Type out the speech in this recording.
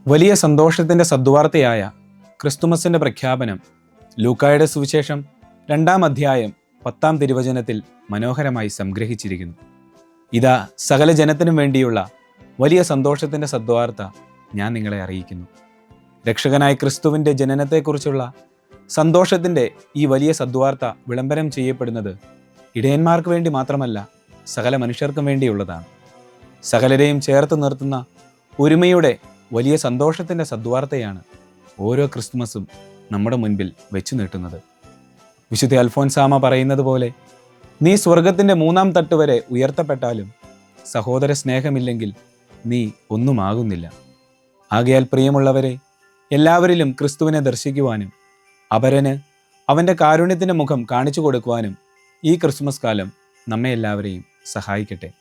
വലിയ സന്തോഷത്തിൻ്റെ സദ്വാർത്തയായ ക്രിസ്തുമസിൻ്റെ പ്രഖ്യാപനം ലൂക്കായുടെ സുവിശേഷം 2-ാം അധ്യായം 10-ാം തിരുവചനത്തിൽ മനോഹരമായി സംഗ്രഹിച്ചിരിക്കുന്നു. ഇതാ സകല ജനത്തിനും വേണ്ടിയുള്ള വലിയ സന്തോഷത്തിൻ്റെ സദ്വാർത്ത ഞാൻ നിങ്ങളെ അറിയിക്കുന്നു. രക്ഷകനായ ക്രിസ്തുവിൻ്റെ ജനനത്തെക്കുറിച്ചുള്ള സന്തോഷത്തിൻ്റെ ഈ വലിയ സദ്വാർത്ത വിളംബരം ചെയ്യപ്പെടുന്നത് ഇടയന്മാർക്ക് വേണ്ടി മാത്രമല്ല, സകല മനുഷ്യർക്കും വേണ്ടിയുള്ളതാണ്. സകലരെയും ചേർത്ത് നിർത്തുന്ന ഒരുമയുടെ വലിയ സന്തോഷത്തിൻ്റെ സദ്വാർത്തയാണ് ഓരോ ക്രിസ്തുമസും നമ്മുടെ മുൻപിൽ വെച്ചു നീട്ടുന്നത്. വിശുദ്ധ അൽഫോൻസാമ പറയുന്നത് പോലെ, നീ സ്വർഗത്തിൻ്റെ 3-ാം തട്ട് വരെ ഉയർത്തപ്പെട്ടാലും സഹോദര സ്നേഹമില്ലെങ്കിൽ നീ ഒന്നുമാകുന്നില്ല. ആകയാൽ പ്രിയമുള്ളവരെ, എല്ലാവരിലും ക്രിസ്തുവിനെ ദർശിക്കുവാനും അപരന് അവൻ്റെ കാരുണ്യത്തിൻ്റെ മുഖം കാണിച്ചു കൊടുക്കുവാനും ഈ ക്രിസ്മസ് കാലം നമ്മെ എല്ലാവരെയും സഹായിക്കട്ടെ.